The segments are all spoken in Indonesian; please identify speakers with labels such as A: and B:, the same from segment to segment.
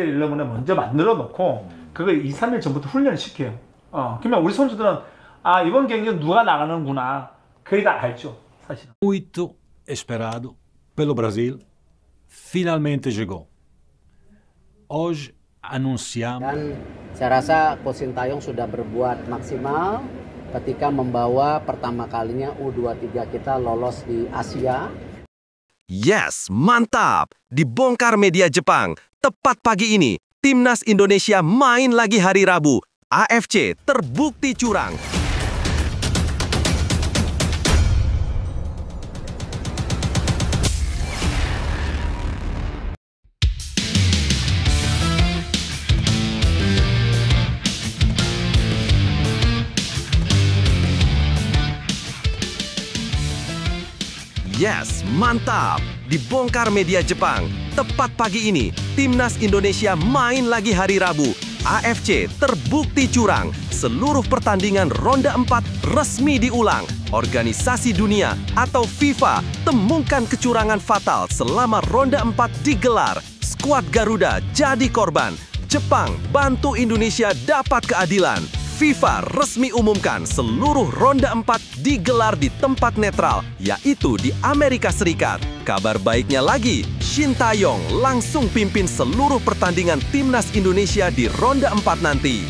A: 이러면 먼저 만들어 놓고 그걸 2, 3일 전부터 훈련을 시켜요. 그러면 우리 선수들은 아, 이번 경기는 누가 나가는구나. 거의 다 알죠, 사실은.
B: Muito esperado pelo Brasil, finalmente chegou. Hoje anunciamos.
C: Dan saya rasa Coach Sintayong sudah berbuat maksimal ketika membawa pertama kalinya U23 kita lolos di Asia.
D: Yes, mantap! Dibongkar media Jepang. Tepat pagi ini, Timnas Indonesia main lagi hari Rabu. AFC terbukti curang. Yes, mantap! Dibongkar media Jepang. Tepat pagi ini, Timnas Indonesia main lagi hari Rabu. AFC terbukti curang. Seluruh pertandingan ronde 4 resmi diulang. Organisasi dunia atau FIFA temukan kecurangan fatal selama ronde 4 digelar. Skuad Garuda jadi korban. Jepang bantu Indonesia dapat keadilan. FIFA resmi umumkan seluruh ronde 4 digelar di tempat netral, yaitu di Amerika Serikat. Kabar baiknya lagi, Sintayong langsung pimpin seluruh pertandingan Timnas Indonesia di ronde 4 nanti.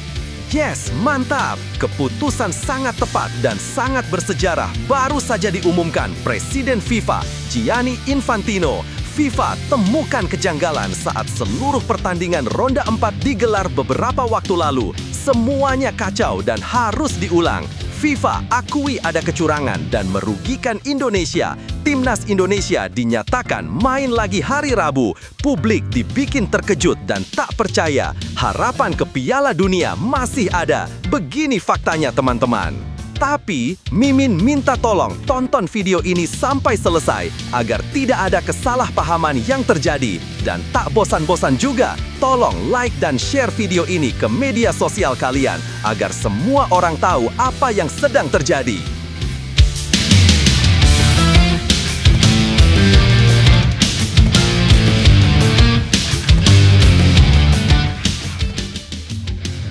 D: Yes, mantap! Keputusan sangat tepat dan sangat bersejarah baru saja diumumkan Presiden FIFA, Gianni Infantino. FIFA temukan kejanggalan saat seluruh pertandingan ronde 4 digelar beberapa waktu lalu. Semuanya kacau dan harus diulang. FIFA akui ada kecurangan dan merugikan Indonesia. Timnas Indonesia dinyatakan main lagi hari Rabu. Publik dibikin terkejut dan tak percaya. Harapan ke Piala Dunia masih ada. Begini faktanya, teman-teman. Tapi, Mimin minta tolong tonton video ini sampai selesai agar tidak ada kesalahpahaman yang terjadi. Dan tak bosan-bosan juga, tolong like dan share video ini ke media sosial kalian agar semua orang tahu apa yang sedang terjadi.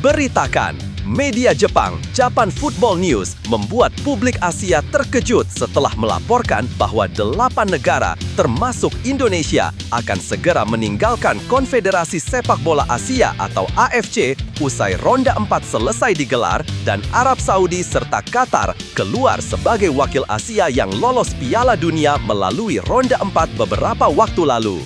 D: Beritakan, media Jepang, Japan Football News, membuat publik Asia terkejut setelah melaporkan bahwa 8 negara, termasuk Indonesia, akan segera meninggalkan Konfederasi Sepak Bola Asia atau AFC usai ronde 4 selesai digelar dan Arab Saudi serta Qatar keluar sebagai wakil Asia yang lolos Piala Dunia melalui ronde 4 beberapa waktu lalu.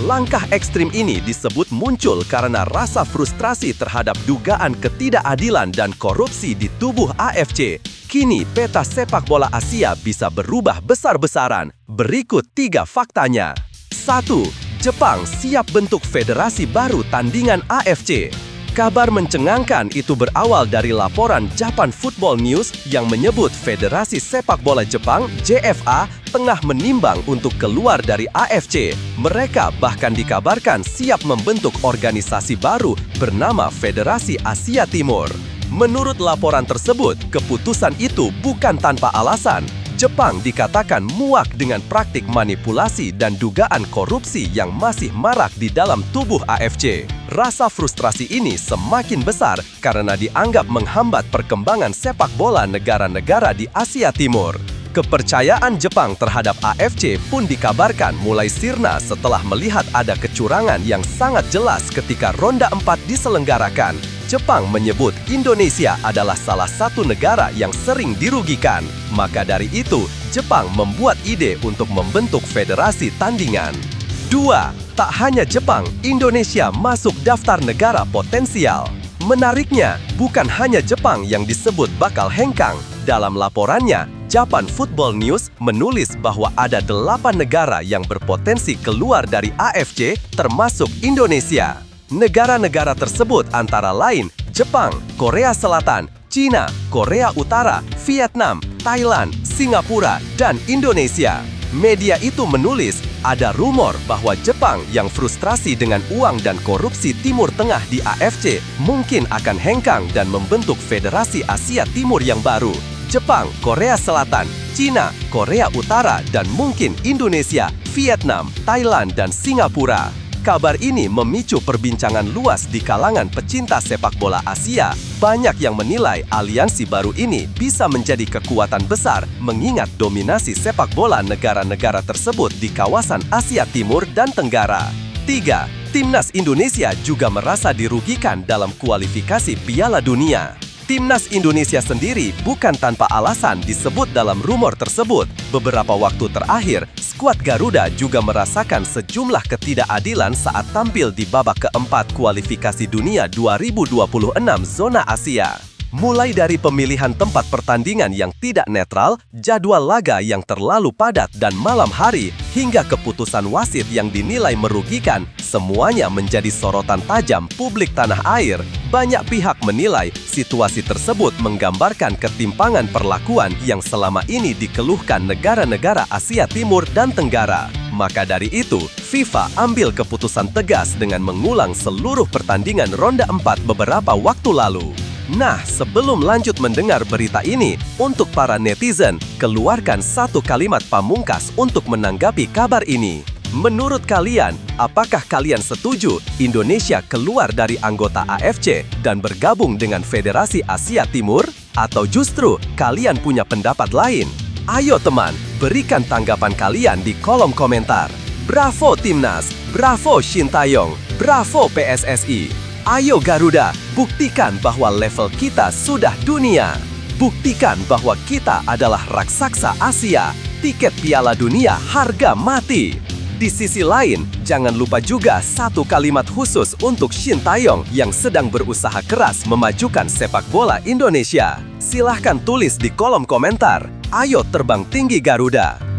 D: Langkah ekstrim ini disebut muncul karena rasa frustrasi terhadap dugaan ketidakadilan dan korupsi di tubuh AFC. Kini peta sepak bola Asia bisa berubah besar-besaran. Berikut 3 faktanya. 1. Jepang siap bentuk federasi baru tandingan AFC. Kabar mencengangkan itu berawal dari laporan Japan Football News yang menyebut Federasi Sepak Bola Jepang (JFA) tengah menimbang untuk keluar dari AFC. Mereka bahkan dikabarkan siap membentuk organisasi baru bernama Federasi Asia Timur. Menurut laporan tersebut, keputusan itu bukan tanpa alasan. Jepang dikatakan muak dengan praktik manipulasi dan dugaan korupsi yang masih marak di dalam tubuh AFC. Rasa frustrasi ini semakin besar karena dianggap menghambat perkembangan sepak bola negara-negara di Asia Timur. Kepercayaan Jepang terhadap AFC pun dikabarkan mulai sirna setelah melihat ada kecurangan yang sangat jelas ketika ronde 4 diselenggarakan. Jepang menyebut Indonesia adalah salah satu negara yang sering dirugikan. Maka dari itu, Jepang membuat ide untuk membentuk federasi tandingan. 2. Tak hanya Jepang, Indonesia masuk daftar negara potensial. Menariknya, bukan hanya Jepang yang disebut bakal hengkang. Dalam laporannya, Japan Football News menulis bahwa ada 8 negara yang berpotensi keluar dari AFC, termasuk Indonesia. Negara-negara tersebut antara lain Jepang, Korea Selatan, Cina, Korea Utara, Vietnam, Thailand, Singapura, dan Indonesia. Media itu menulis ada rumor bahwa Jepang yang frustrasi dengan uang dan korupsi Timur Tengah di AFC mungkin akan hengkang dan membentuk Federasi Asia Timur yang baru. Jepang, Korea Selatan, Cina, Korea Utara, dan mungkin Indonesia, Vietnam, Thailand, dan Singapura. Kabar ini memicu perbincangan luas di kalangan pecinta sepak bola Asia. Banyak yang menilai aliansi baru ini bisa menjadi kekuatan besar mengingat dominasi sepak bola negara-negara tersebut di kawasan Asia Timur dan Tenggara. 3. Timnas Indonesia juga merasa dirugikan dalam kualifikasi Piala Dunia. Timnas Indonesia sendiri bukan tanpa alasan disebut dalam rumor tersebut. Beberapa waktu terakhir, skuad Garuda juga merasakan sejumlah ketidakadilan saat tampil di babak keempat kualifikasi dunia 2026 zona Asia. Mulai dari pemilihan tempat pertandingan yang tidak netral, jadwal laga yang terlalu padat dan malam hari, hingga keputusan wasit yang dinilai merugikan, semuanya menjadi sorotan tajam publik tanah air. Banyak pihak menilai situasi tersebut menggambarkan ketimpangan perlakuan yang selama ini dikeluhkan negara-negara Asia Timur dan Tenggara. Maka dari itu, FIFA ambil keputusan tegas dengan mengulang seluruh pertandingan ronde 4 beberapa waktu lalu. Nah, sebelum lanjut mendengar berita ini, untuk para netizen, keluarkan satu kalimat pamungkas untuk menanggapi kabar ini. Menurut kalian, apakah kalian setuju Indonesia keluar dari anggota AFC dan bergabung dengan Federasi Asia Timur? Atau justru kalian punya pendapat lain? Ayo teman, berikan tanggapan kalian di kolom komentar. Bravo Timnas, bravo Shin Tae-yong, bravo PSSI. Ayo Garuda, buktikan bahwa level kita sudah dunia. Buktikan bahwa kita adalah raksasa Asia. Tiket Piala Dunia harga mati. Di sisi lain, jangan lupa juga satu kalimat khusus untuk Shin Tae-yong yang sedang berusaha keras memajukan sepak bola Indonesia. Silahkan tulis di kolom komentar. Ayo terbang tinggi Garuda.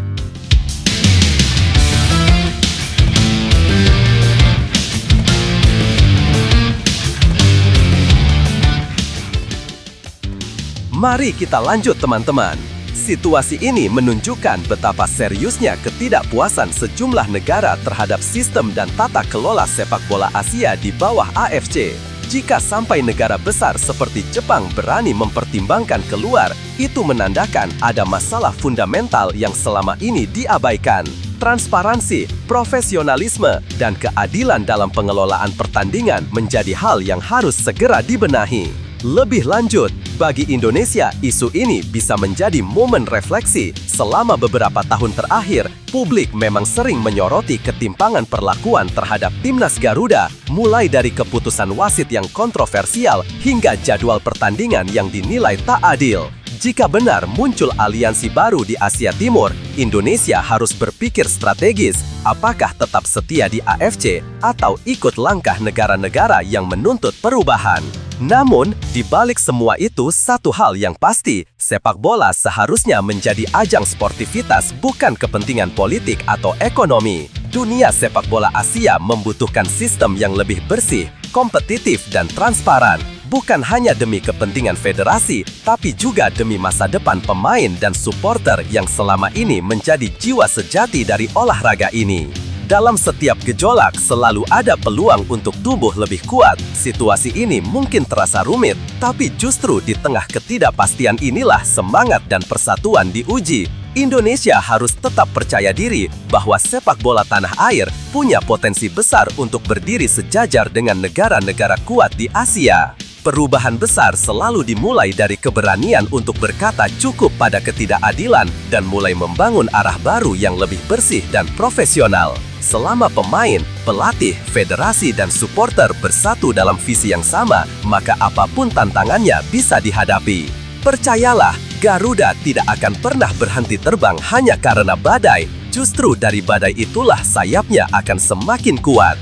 D: Mari kita lanjut teman-teman. Situasi ini menunjukkan betapa seriusnya ketidakpuasan sejumlah negara terhadap sistem dan tata kelola sepak bola Asia di bawah AFC. Jika sampai negara besar seperti Jepang berani mempertimbangkan keluar, itu menandakan ada masalah fundamental yang selama ini diabaikan. Transparansi, profesionalisme, dan keadilan dalam pengelolaan pertandingan menjadi hal yang harus segera dibenahi. Lebih lanjut, bagi Indonesia, isu ini bisa menjadi momen refleksi. Selama beberapa tahun terakhir, publik memang sering menyoroti ketimpangan perlakuan terhadap Timnas Garuda, mulai dari keputusan wasit yang kontroversial hingga jadwal pertandingan yang dinilai tak adil. Jika benar muncul aliansi baru di Asia Timur, Indonesia harus berpikir strategis, apakah tetap setia di AFC atau ikut langkah negara-negara yang menuntut perubahan. Namun, di balik semua itu, satu hal yang pasti, sepak bola seharusnya menjadi ajang sportivitas bukan kepentingan politik atau ekonomi. Dunia sepak bola Asia membutuhkan sistem yang lebih bersih, kompetitif, dan transparan. Bukan hanya demi kepentingan federasi, tapi juga demi masa depan pemain dan supporter yang selama ini menjadi jiwa sejati dari olahraga ini. Dalam setiap gejolak selalu ada peluang untuk tumbuh lebih kuat. Situasi ini mungkin terasa rumit, tapi justru di tengah ketidakpastian inilah semangat dan persatuan diuji. Indonesia harus tetap percaya diri bahwa sepak bola tanah air punya potensi besar untuk berdiri sejajar dengan negara-negara kuat di Asia. Perubahan besar selalu dimulai dari keberanian untuk berkata cukup pada ketidakadilan dan mulai membangun arah baru yang lebih bersih dan profesional. Selama pemain, pelatih, federasi, dan supporter bersatu dalam visi yang sama, maka apapun tantangannya bisa dihadapi. Percayalah, Garuda tidak akan pernah berhenti terbang hanya karena badai. Justru dari badai itulah sayapnya akan semakin kuat.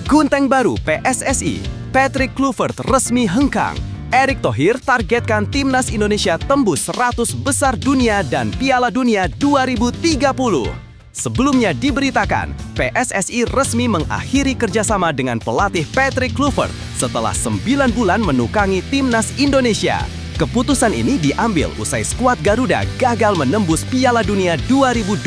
D: Gunteng baru PSSI, Patrick Kluivert resmi hengkang. Erick Thohir targetkan Timnas Indonesia tembus 100 besar dunia dan Piala Dunia 2030. Sebelumnya diberitakan, PSSI resmi mengakhiri kerjasama dengan pelatih Patrick Kluivert setelah 9 bulan menukangi Timnas Indonesia. Keputusan ini diambil usai skuad Garuda gagal menembus Piala Dunia 2026,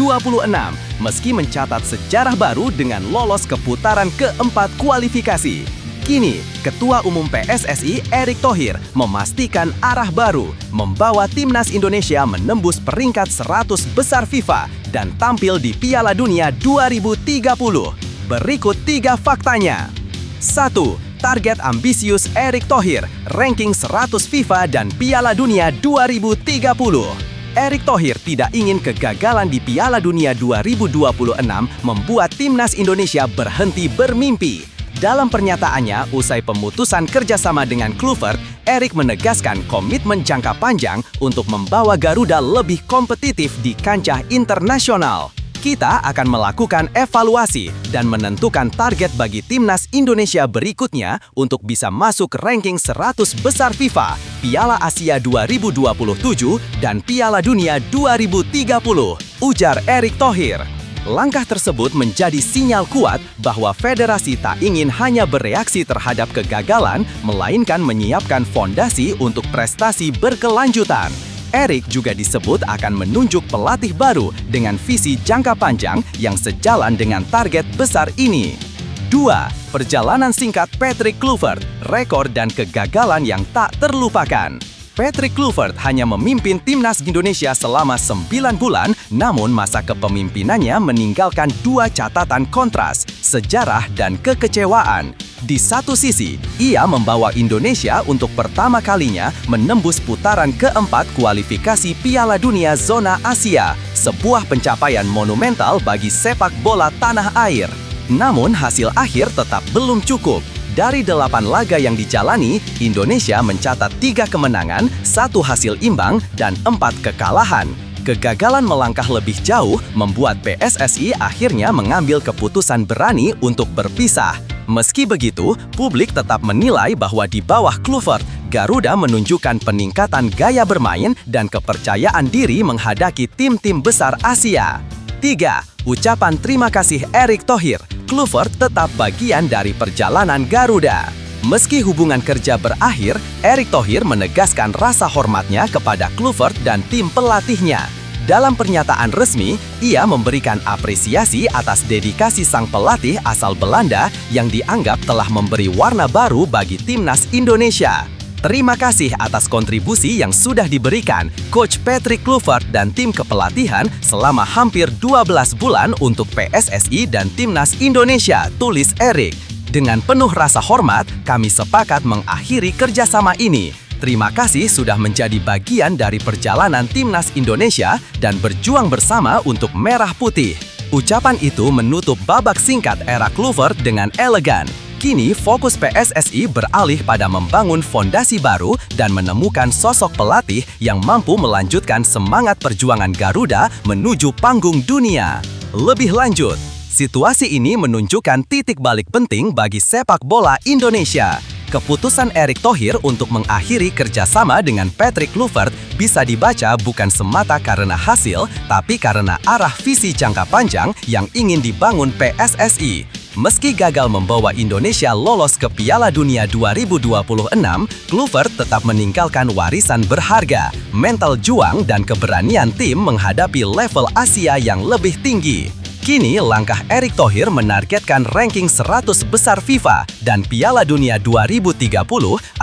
D: meski mencatat sejarah baru dengan lolos ke putaran keempat kualifikasi. Kini, Ketua Umum PSSI Erick Thohir memastikan arah baru, membawa timnas Indonesia menembus peringkat 100 besar FIFA dan tampil di Piala Dunia 2030. Berikut 3 faktanya. 1. Target ambisius Erick Thohir, ranking 100 FIFA dan Piala Dunia 2030. Erick Thohir tidak ingin kegagalan di Piala Dunia 2026 membuat timnas Indonesia berhenti bermimpi. Dalam pernyataannya, usai pemutusan kerjasama dengan Kluivert, Erick menegaskan komitmen jangka panjang untuk membawa Garuda lebih kompetitif di kancah internasional. Kita akan melakukan evaluasi dan menentukan target bagi timnas Indonesia berikutnya untuk bisa masuk ranking 100 besar FIFA, Piala Asia 2027, dan Piala Dunia 2030, ujar Erick Thohir. Langkah tersebut menjadi sinyal kuat bahwa federasi tak ingin hanya bereaksi terhadap kegagalan, melainkan menyiapkan fondasi untuk prestasi berkelanjutan. Erick juga disebut akan menunjuk pelatih baru dengan visi jangka panjang yang sejalan dengan target besar ini. 2. Perjalanan singkat Patrick Kluivert, rekor dan kegagalan yang tak terlupakan. Patrick Kluivert hanya memimpin timnas Indonesia selama 9 bulan, namun masa kepemimpinannya meninggalkan 2 catatan kontras, sejarah dan kekecewaan. Di satu sisi, ia membawa Indonesia untuk pertama kalinya menembus putaran keempat kualifikasi Piala Dunia Zona Asia, sebuah pencapaian monumental bagi sepak bola tanah air. Namun hasil akhir tetap belum cukup. Dari 8 laga yang dijalani, Indonesia mencatat 3 kemenangan, 1 hasil imbang, dan 4 kekalahan. Kegagalan melangkah lebih jauh membuat PSSI akhirnya mengambil keputusan berani untuk berpisah. Meski begitu, publik tetap menilai bahwa di bawah Kluivert, Garuda menunjukkan peningkatan gaya bermain dan kepercayaan diri menghadapi tim-tim besar Asia. 3. Ucapan terima kasih Erick Thohir. Kluivert tetap bagian dari perjalanan Garuda. Meski hubungan kerja berakhir, Erick Thohir menegaskan rasa hormatnya kepada Kluivert dan tim pelatihnya. Dalam pernyataan resmi, ia memberikan apresiasi atas dedikasi sang pelatih asal Belanda yang dianggap telah memberi warna baru bagi timnas Indonesia. Terima kasih atas kontribusi yang sudah diberikan Coach Patrick Kluivert dan tim kepelatihan selama hampir 12 bulan untuk PSSI dan timnas Indonesia, tulis Erick. Dengan penuh rasa hormat, kami sepakat mengakhiri kerjasama ini. Terima kasih sudah menjadi bagian dari perjalanan timnas Indonesia dan berjuang bersama untuk merah putih. Ucapan itu menutup babak singkat era Kluivert dengan elegan. Kini fokus PSSI beralih pada membangun fondasi baru dan menemukan sosok pelatih yang mampu melanjutkan semangat perjuangan Garuda menuju panggung dunia. Lebih lanjut, situasi ini menunjukkan titik balik penting bagi sepak bola Indonesia. Keputusan Erick Thohir untuk mengakhiri kerjasama dengan Patrick Kluivert bisa dibaca bukan semata karena hasil, tapi karena arah visi jangka panjang yang ingin dibangun PSSI. Meski gagal membawa Indonesia lolos ke Piala Dunia 2026, Kluivert tetap meninggalkan warisan berharga, mental juang dan keberanian tim menghadapi level Asia yang lebih tinggi. Kini langkah Erick Thohir menargetkan ranking 100 besar FIFA dan Piala Dunia 2030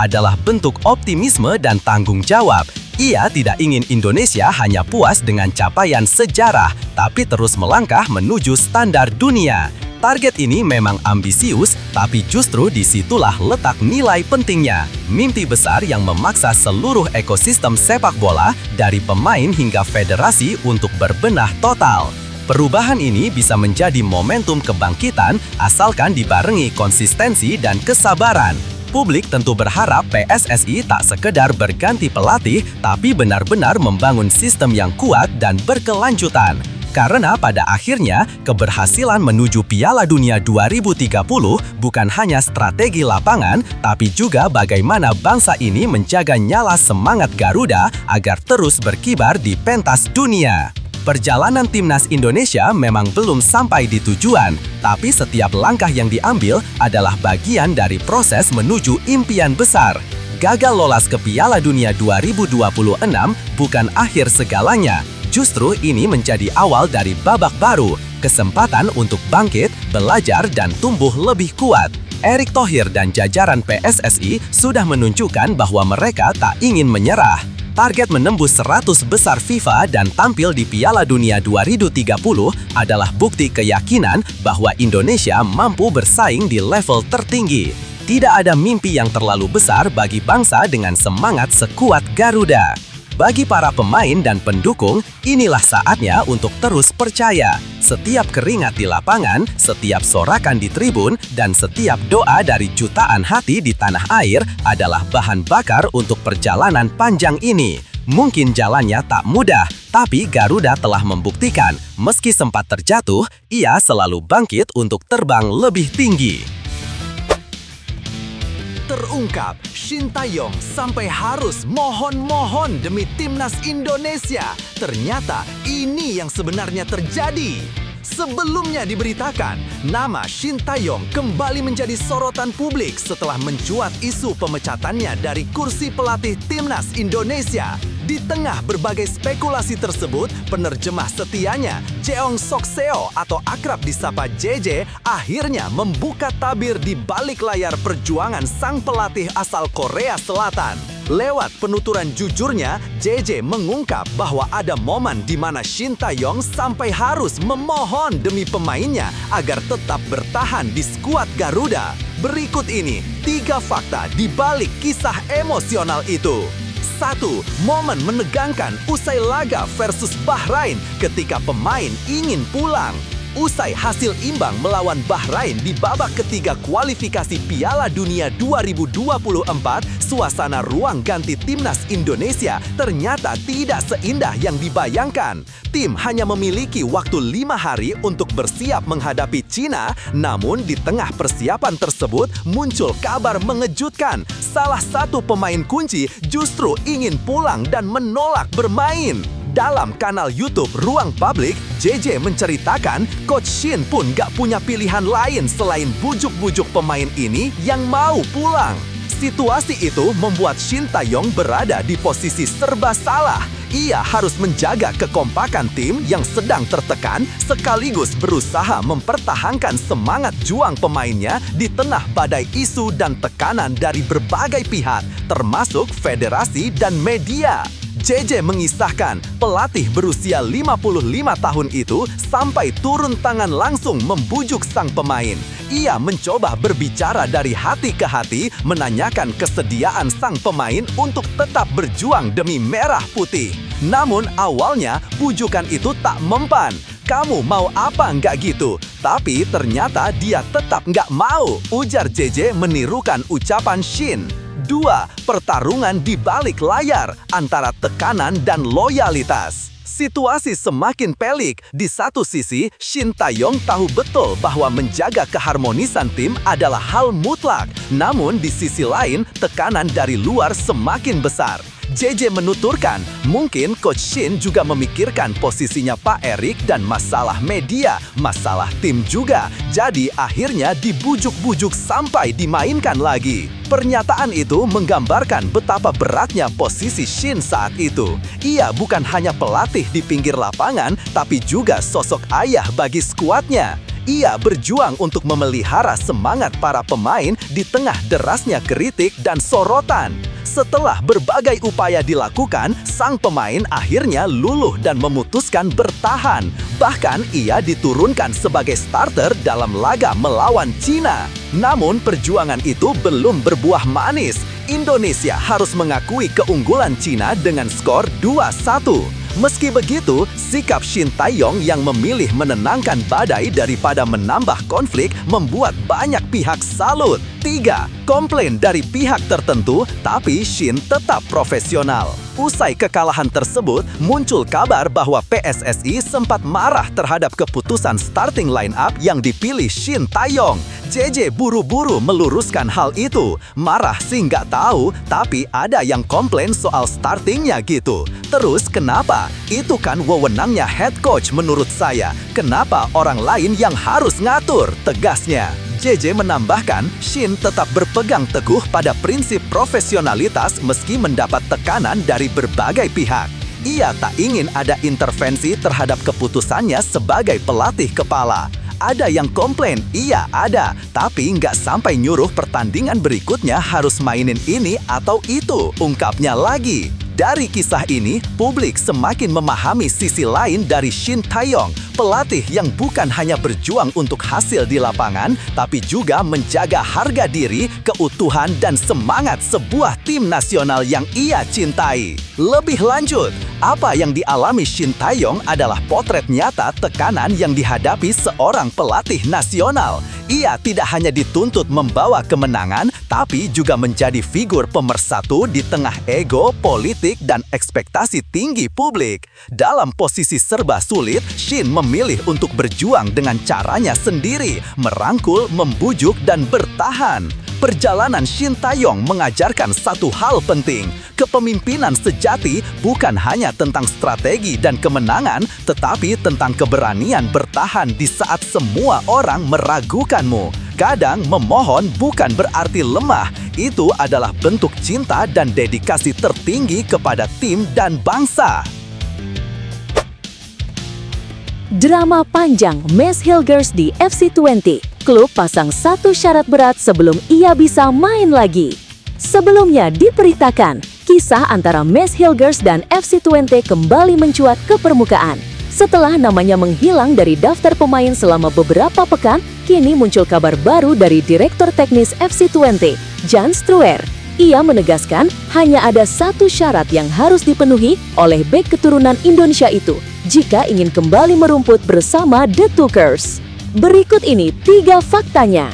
D: adalah bentuk optimisme dan tanggung jawab. Ia tidak ingin Indonesia hanya puas dengan capaian sejarah, tapi terus melangkah menuju standar dunia. Target ini memang ambisius, tapi justru disitulah letak nilai pentingnya. Mimpi besar yang memaksa seluruh ekosistem sepak bola, dari pemain hingga federasi untuk berbenah total. Perubahan ini bisa menjadi momentum kebangkitan asalkan dibarengi konsistensi dan kesabaran. Publik tentu berharap PSSI tak sekedar berganti pelatih, tapi benar-benar membangun sistem yang kuat dan berkelanjutan. Karena pada akhirnya, keberhasilan menuju Piala Dunia 2030 bukan hanya strategi lapangan, tapi juga bagaimana bangsa ini menjaga nyala semangat Garuda agar terus berkibar di pentas dunia. Perjalanan timnas Indonesia memang belum sampai di tujuan, tapi setiap langkah yang diambil adalah bagian dari proses menuju impian besar. Gagal lolos ke Piala Dunia 2026 bukan akhir segalanya. Justru ini menjadi awal dari babak baru, kesempatan untuk bangkit, belajar, dan tumbuh lebih kuat. Erick Thohir dan jajaran PSSI sudah menunjukkan bahwa mereka tak ingin menyerah. Target menembus 100 besar FIFA dan tampil di Piala Dunia 2030 adalah bukti keyakinan bahwa Indonesia mampu bersaing di level tertinggi. Tidak ada mimpi yang terlalu besar bagi bangsa dengan semangat sekuat Garuda. Bagi para pemain dan pendukung, inilah saatnya untuk terus percaya. Setiap keringat di lapangan, setiap sorakan di tribun, dan setiap doa dari jutaan hati di tanah air adalah bahan bakar untuk perjalanan panjang ini. Mungkin jalannya tak mudah, tapi Garuda telah membuktikan, meski sempat terjatuh, ia selalu bangkit untuk terbang lebih tinggi. Terungkap, Shin Tae-yong sampai harus mohon-mohon demi timnas Indonesia. Ternyata ini yang sebenarnya terjadi. Sebelumnya diberitakan, nama Shin Tae-yong kembali menjadi sorotan publik setelah mencuat isu pemecatannya dari kursi pelatih timnas Indonesia. Di tengah berbagai spekulasi tersebut, penerjemah setianya, Jeong Sok Seo atau akrab disapa JJ, akhirnya membuka tabir di balik layar perjuangan sang pelatih asal Korea Selatan. Lewat penuturan jujurnya, JJ mengungkap bahwa ada momen di mana Shin Tae-yong sampai harus memohon demi pemainnya agar tetap bertahan di skuad Garuda. Berikut ini 3 fakta di balik kisah emosional itu. 1. Momen menegangkan usai laga versus Bahrain ketika pemain ingin pulang. Usai hasil imbang melawan Bahrain di babak ketiga kualifikasi Piala Dunia 2024, suasana ruang ganti timnas Indonesia ternyata tidak seindah yang dibayangkan. Tim hanya memiliki waktu 5 hari untuk bersiap menghadapi Cina, namun di tengah persiapan tersebut muncul kabar mengejutkan. Salah satu pemain kunci justru ingin pulang dan menolak bermain. Dalam kanal YouTube Ruang Publik, JJ menceritakan Coach Shin pun gak punya pilihan lain selain bujuk-bujuk pemain ini yang mau pulang. Situasi itu membuat Shin Tae-yong berada di posisi serba salah. Ia harus menjaga kekompakan tim yang sedang tertekan sekaligus berusaha mempertahankan semangat juang pemainnya di tengah badai isu dan tekanan dari berbagai pihak, termasuk federasi dan media. JJ mengisahkan pelatih berusia 55 tahun itu sampai turun tangan langsung membujuk sang pemain. Ia mencoba berbicara dari hati ke hati, menanyakan kesediaan sang pemain untuk tetap berjuang demi merah putih. Namun awalnya bujukan itu tak mempan. Kamu mau apa nggak gitu? Tapi ternyata dia tetap nggak mau, ujar JJ menirukan ucapan Shin. 2. Pertarungan di balik layar antara tekanan dan loyalitas. Situasi semakin pelik. Di satu sisi, Shin Tae-yong tahu betul bahwa menjaga keharmonisan tim adalah hal mutlak. Namun di sisi lain, tekanan dari luar semakin besar. JJ menuturkan, mungkin Coach Shin juga memikirkan posisinya Pak Erick dan masalah media, masalah tim juga. Jadi akhirnya dibujuk-bujuk sampai dimainkan lagi. Pernyataan itu menggambarkan betapa beratnya posisi Shin saat itu. Ia bukan hanya pelatih di pinggir lapangan, tapi juga sosok ayah bagi skuadnya. Ia berjuang untuk memelihara semangat para pemain di tengah derasnya kritik dan sorotan. Setelah berbagai upaya dilakukan, sang pemain akhirnya luluh dan memutuskan bertahan. Bahkan ia diturunkan sebagai starter dalam laga melawan Cina. Namun perjuangan itu belum berbuah manis. Indonesia harus mengakui keunggulan Cina dengan skor 2-1. Meski begitu, sikap Shin Tae-yong yang memilih menenangkan badai daripada menambah konflik membuat banyak pihak salut. 3. Komplain dari pihak tertentu, tapi Shin tetap profesional. Usai kekalahan tersebut, muncul kabar bahwa PSSI sempat marah terhadap keputusan starting line-up yang dipilih Shin Tae-yong. JJ buru-buru meluruskan hal itu. Marah sih nggak tahu, tapi ada yang komplain soal startingnya gitu. Terus kenapa? Itu kan wewenangnya head coach menurut saya. Kenapa orang lain yang harus ngatur? Tegasnya. JJ menambahkan, Shin tetap berpegang teguh pada prinsip profesionalitas meski mendapat tekanan dari berbagai pihak. Ia tak ingin ada intervensi terhadap keputusannya sebagai pelatih kepala. ada yang komplain, iya ada, tapi nggak sampai nyuruh pertandingan berikutnya harus mainin ini atau itu, ungkapnya lagi. Dari kisah ini, publik semakin memahami sisi lain dari Shin Tae-yong, pelatih yang bukan hanya berjuang untuk hasil di lapangan, tapi juga menjaga harga diri, keutuhan, dan semangat sebuah tim nasional yang ia cintai. Lebih lanjut, apa yang dialami Shin Tae-yong adalah potret nyata tekanan yang dihadapi seorang pelatih nasional. Ia tidak hanya dituntut membawa kemenangan, tapi juga menjadi figur pemersatu di tengah ego, politik, dan ekspektasi tinggi publik. Dalam posisi serba sulit, Shin memilih untuk berjuang dengan caranya sendiri, merangkul, membujuk, dan bertahan. Perjalanan Shin Tae-yong mengajarkan satu hal penting. Kepemimpinan sejati bukan hanya tentang strategi dan kemenangan, tetapi tentang keberanian bertahan di saat semua orang meragukanmu. Kadang memohon bukan berarti lemah, itu adalah bentuk cinta dan dedikasi tertinggi kepada tim dan bangsa.
E: Drama panjang Mes Hilgers di FC20. Klub pasang satu syarat berat sebelum ia bisa main lagi. Sebelumnya diberitakan, kisah antara Mes Hilgers dan FC20 kembali mencuat ke permukaan. Setelah namanya menghilang dari daftar pemain selama beberapa pekan, kini muncul kabar baru dari Direktur Teknis FC20, Jan Struer. Ia menegaskan hanya ada satu syarat yang harus dipenuhi oleh bek keturunan Indonesia itu jika ingin kembali merumput bersama The Tukers. Berikut ini 3 faktanya.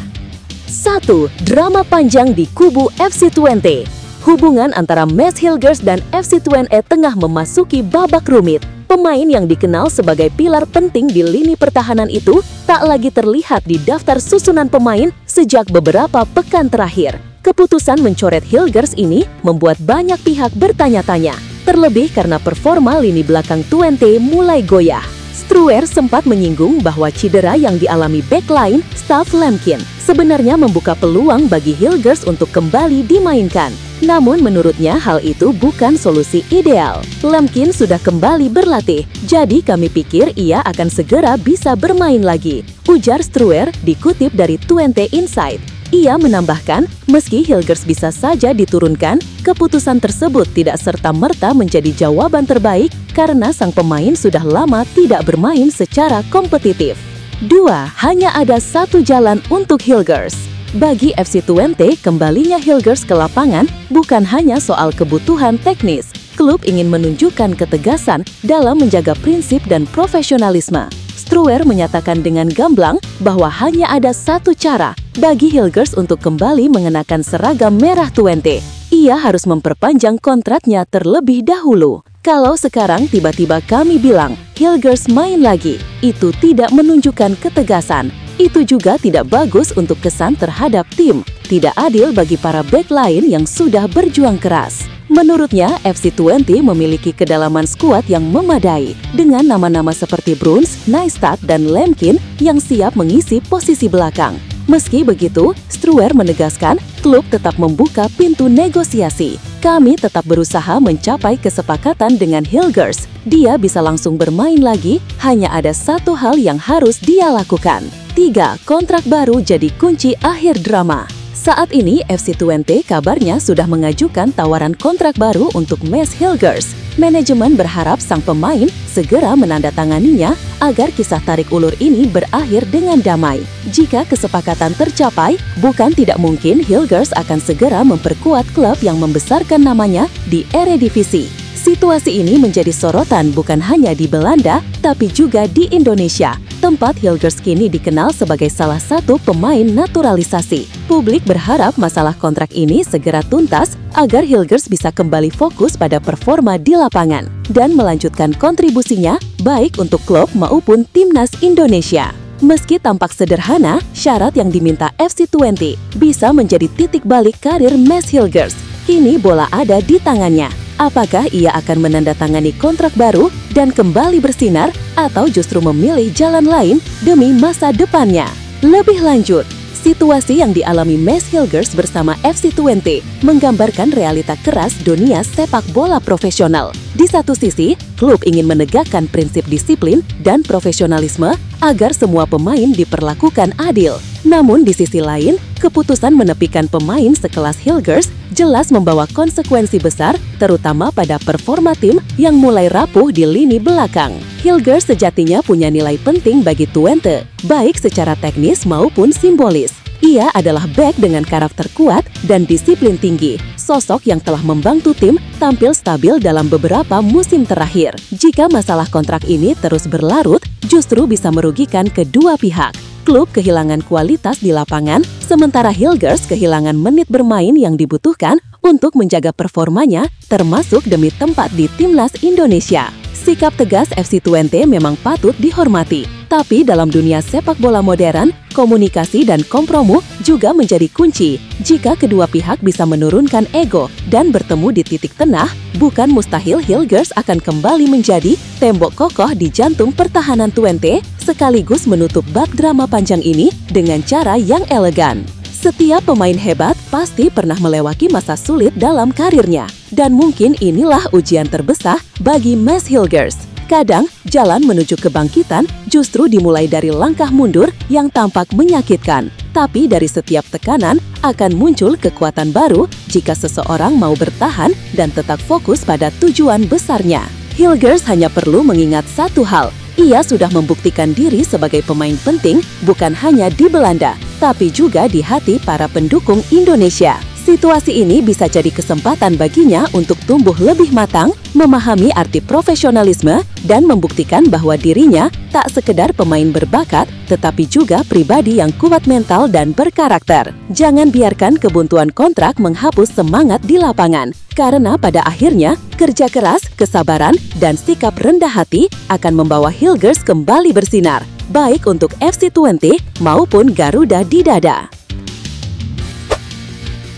E: 1. Drama panjang di kubu FC20. Hubungan antara Mes Hilgers dan FC20 tengah memasuki babak rumit. Pemain yang dikenal sebagai pilar penting di lini pertahanan itu tak lagi terlihat di daftar susunan pemain sejak beberapa pekan terakhir. Keputusan mencoret Hilgers ini membuat banyak pihak bertanya-tanya, terlebih karena performa lini belakang Twente mulai goyah. Struer sempat menyinggung bahwa cedera yang dialami backline Staff Lemkin sebenarnya membuka peluang bagi Hilgers untuk kembali dimainkan. Namun menurutnya hal itu bukan solusi ideal. Lemkin sudah kembali berlatih, jadi kami pikir ia akan segera bisa bermain lagi, ujar Struer dikutip dari Twente Insight. Ia menambahkan, meski Hilgers bisa saja diturunkan, keputusan tersebut tidak serta-merta menjadi jawaban terbaik karena sang pemain sudah lama tidak bermain secara kompetitif. 2. Hanya ada satu jalan untuk Hilgers. Bagi FC20, kembalinya Hilgers ke lapangan bukan hanya soal kebutuhan teknis. Klub ingin menunjukkan ketegasan dalam menjaga prinsip dan profesionalisme. Struer menyatakan dengan gamblang bahwa hanya ada satu cara bagi Hilgers untuk kembali mengenakan seragam merah Twente. Ia harus memperpanjang kontraknya terlebih dahulu. Kalau sekarang tiba-tiba kami bilang Hilgers main lagi, itu tidak menunjukkan ketegasan. Itu juga tidak bagus untuk kesan terhadap tim. Tidak adil bagi para back lain yang sudah berjuang keras. Menurutnya, FC20 memiliki kedalaman skuad yang memadai dengan nama-nama seperti Bruns, Neistat, dan Lemkin yang siap mengisi posisi belakang. Meski begitu, Struer menegaskan klub tetap membuka pintu negosiasi. Kami tetap berusaha mencapai kesepakatan dengan Hilgers. Dia bisa langsung bermain lagi, hanya ada satu hal yang harus dia lakukan. 3. Kontrak baru jadi kunci akhir drama. Saat ini, FC20 kabarnya sudah mengajukan tawaran kontrak baru untuk Mes Hilgers. Manajemen berharap sang pemain segera menandatanganinya agar kisah tarik ulur ini berakhir dengan damai. Jika kesepakatan tercapai, bukan tidak mungkin Hilgers akan segera memperkuat klub yang membesarkan namanya di Eredivisie. Situasi ini menjadi sorotan bukan hanya di Belanda, tapi juga di Indonesia, tempat Hilgers kini dikenal sebagai salah satu pemain naturalisasi. Publik berharap masalah kontrak ini segera tuntas agar Hilgers bisa kembali fokus pada performa di lapangan dan melanjutkan kontribusinya baik untuk klub maupun timnas Indonesia. Meski tampak sederhana, syarat yang diminta FC20 bisa menjadi titik balik karir Mes Hilgers. Kini bola ada di tangannya. Apakah ia akan menandatangani kontrak baru dan kembali bersinar atau justru memilih jalan lain demi masa depannya? Lebih lanjut, situasi yang dialami Mes Hilgers bersama FC20 menggambarkan realita keras dunia sepak bola profesional. Di satu sisi, klub ingin menegakkan prinsip disiplin dan profesionalisme agar semua pemain diperlakukan adil. Namun di sisi lain, keputusan menepikan pemain sekelas Hilgers jelas membawa konsekuensi besar, terutama pada performa tim yang mulai rapuh di lini belakang. Hilgers sejatinya punya nilai penting bagi Twente, baik secara teknis maupun simbolis. Ia adalah bek dengan karakter kuat dan disiplin tinggi, sosok yang telah membantu tim tampil stabil dalam beberapa musim terakhir. Jika masalah kontrak ini terus berlarut, justru bisa merugikan kedua pihak. Klub kehilangan kualitas di lapangan, sementara Hilgers kehilangan menit bermain yang dibutuhkan untuk menjaga performanya, termasuk demi tempat di Timnas Indonesia. Sikap tegas FC Twente memang patut dihormati, tapi dalam dunia sepak bola modern, komunikasi dan kompromi juga menjadi kunci. Jika kedua pihak bisa menurunkan ego dan bertemu di titik tengah, bukan mustahil Hilgers akan kembali menjadi tembok kokoh di jantung pertahanan Twente, sekaligus menutup bab drama panjang ini dengan cara yang elegan. Setiap pemain hebat pasti pernah melewati masa sulit dalam karirnya, dan mungkin inilah ujian terbesar bagi Mads Hilgers. Kadang, jalan menuju kebangkitan justru dimulai dari langkah mundur yang tampak menyakitkan. Tapi dari setiap tekanan akan muncul kekuatan baru jika seseorang mau bertahan dan tetap fokus pada tujuan besarnya. Hilgers hanya perlu mengingat satu hal, ia sudah membuktikan diri sebagai pemain penting bukan hanya di Belanda, tapi juga di hati para pendukung Indonesia. Situasi ini bisa jadi kesempatan baginya untuk tumbuh lebih matang, memahami arti profesionalisme, dan membuktikan bahwa dirinya tak sekedar pemain berbakat, tetapi juga pribadi yang kuat mental dan berkarakter. Jangan biarkan kebuntuan kontrak menghapus semangat di lapangan, karena pada akhirnya, kerja keras, kesabaran, dan sikap rendah hati akan membawa Hilgers kembali bersinar, baik untuk FC Twente maupun Garuda di dada.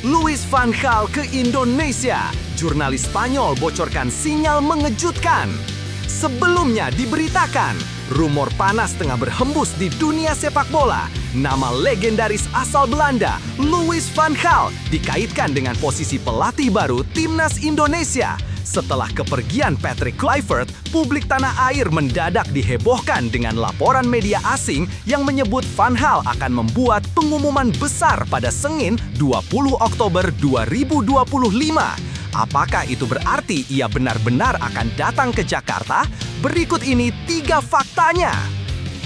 D: Luis van Gaal ke Indonesia. Jurnalis Spanyol bocorkan sinyal mengejutkan. Sebelumnya diberitakan, rumor panas tengah berhembus di dunia sepak bola. Nama legendaris asal Belanda, Luis van Gaal, dikaitkan dengan posisi pelatih baru Timnas Indonesia. Setelah kepergian Patrick Kluivert, publik tanah air mendadak dihebohkan dengan laporan media asing yang menyebut Van Gaal akan membuat pengumuman besar pada Senin 20 Oktober 2025. Apakah itu berarti ia benar-benar akan datang ke Jakarta? Berikut ini 3 faktanya.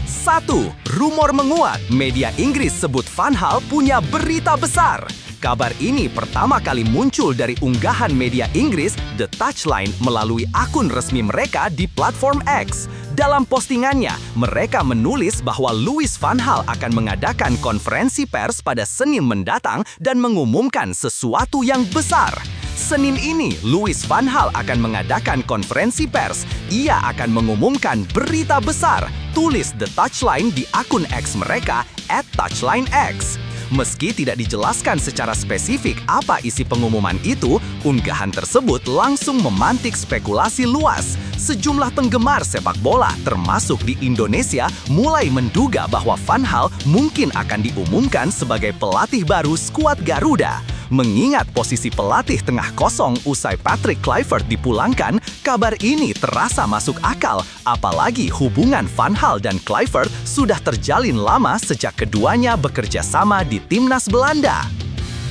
D: 1. Rumor menguat, media Inggris sebut Van Gaal punya berita besar. Kabar ini pertama kali muncul dari unggahan media Inggris The Touchline melalui akun resmi mereka di platform X. Dalam postingannya, mereka menulis bahwa Luis van Gaal akan mengadakan konferensi pers pada Senin mendatang dan mengumumkan sesuatu yang besar. Senin ini, Luis van Gaal akan mengadakan konferensi pers. Ia akan mengumumkan berita besar. Tulis The Touchline di akun X mereka @touchlinex. Meski tidak dijelaskan secara spesifik apa isi pengumuman itu, unggahan tersebut langsung memantik spekulasi luas. Sejumlah penggemar sepak bola, termasuk di Indonesia, mulai menduga bahwa Van Gaal mungkin akan diumumkan sebagai pelatih baru skuad Garuda. Mengingat posisi pelatih tengah kosong usai Patrick Kluivert dipulangkan, kabar ini terasa masuk akal, apalagi hubungan Van Gaal dan Kluivert sudah terjalin lama sejak keduanya bekerja sama di Timnas Belanda.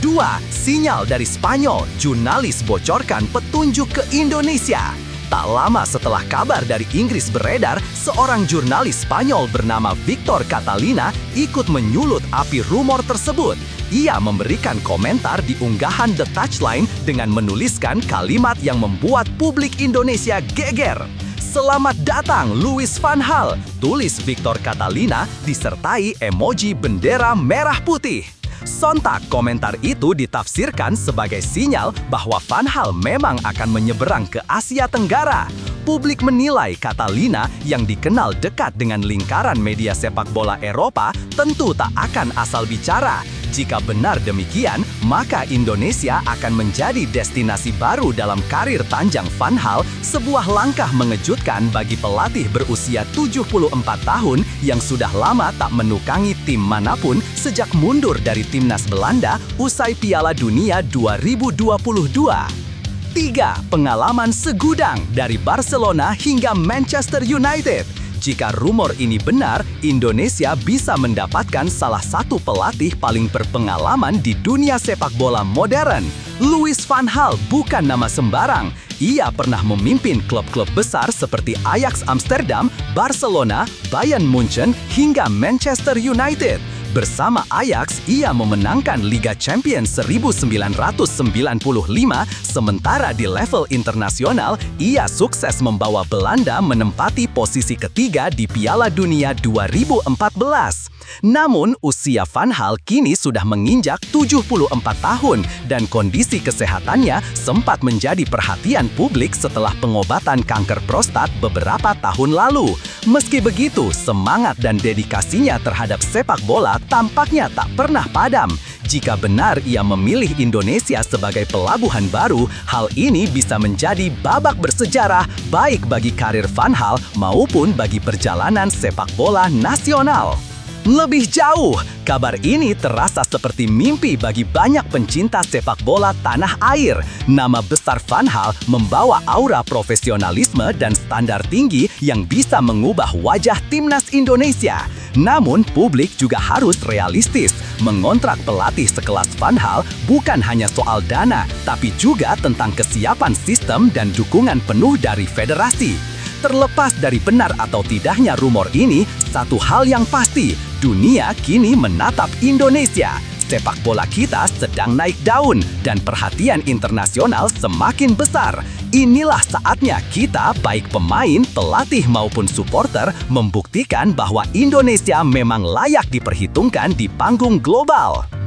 D: 2. Sinyal dari Spanyol, jurnalis bocorkan petunjuk ke Indonesia. Tak lama setelah kabar dari Inggris beredar, seorang jurnalis Spanyol bernama Victor Catalina ikut menyulut api rumor tersebut. Ia memberikan komentar di unggahan The Touchline dengan menuliskan kalimat yang membuat publik Indonesia geger. "Selamat datang Luis van Gaal," tulis Victor Catalina disertai emoji bendera merah putih. Sontak komentar itu ditafsirkan sebagai sinyal bahwa Van Gaal memang akan menyeberang ke Asia Tenggara. Publik menilai Catalina yang dikenal dekat dengan lingkaran media sepak bola Eropa tentu tak akan asal bicara. Jika benar demikian, maka Indonesia akan menjadi destinasi baru dalam karir panjang Van Gaal, sebuah langkah mengejutkan bagi pelatih berusia 74 tahun yang sudah lama tak menukangi tim manapun sejak mundur dari Timnas Belanda usai Piala Dunia 2022. Ketiga, pengalaman segudang dari Barcelona hingga Manchester United. Jika rumor ini benar, Indonesia bisa mendapatkan salah satu pelatih paling berpengalaman di dunia sepak bola modern. Louis van Gaal bukan nama sembarang. Ia pernah memimpin klub-klub besar seperti Ajax Amsterdam, Barcelona, Bayern Munchen, hingga Manchester United. Bersama Ajax, ia memenangkan Liga Champions 1995, sementara di level internasional, ia sukses membawa Belanda menempati posisi ketiga di Piala Dunia 2014. Namun, usia Van Gaal kini sudah menginjak 74 tahun dan kondisi kesehatannya sempat menjadi perhatian publik setelah pengobatan kanker prostat beberapa tahun lalu. Meski begitu, semangat dan dedikasinya terhadap sepak bola tampaknya tak pernah padam. Jika benar ia memilih Indonesia sebagai pelabuhan baru, hal ini bisa menjadi babak bersejarah baik bagi karir Van Gaal maupun bagi perjalanan sepak bola nasional. Lebih jauh, kabar ini terasa seperti mimpi bagi banyak pencinta sepak bola tanah air. Nama besar Van Gaal membawa aura profesionalisme dan standar tinggi yang bisa mengubah wajah timnas Indonesia. Namun, publik juga harus realistis. Mengontrak pelatih sekelas Van Gaal bukan hanya soal dana, tapi juga tentang kesiapan sistem dan dukungan penuh dari federasi. Terlepas dari benar atau tidaknya rumor ini, satu hal yang pasti, dunia kini menatap Indonesia. Sepak bola kita sedang naik daun dan perhatian internasional semakin besar. Inilah saatnya kita, baik pemain, pelatih maupun supporter, membuktikan bahwa Indonesia memang layak diperhitungkan di panggung global.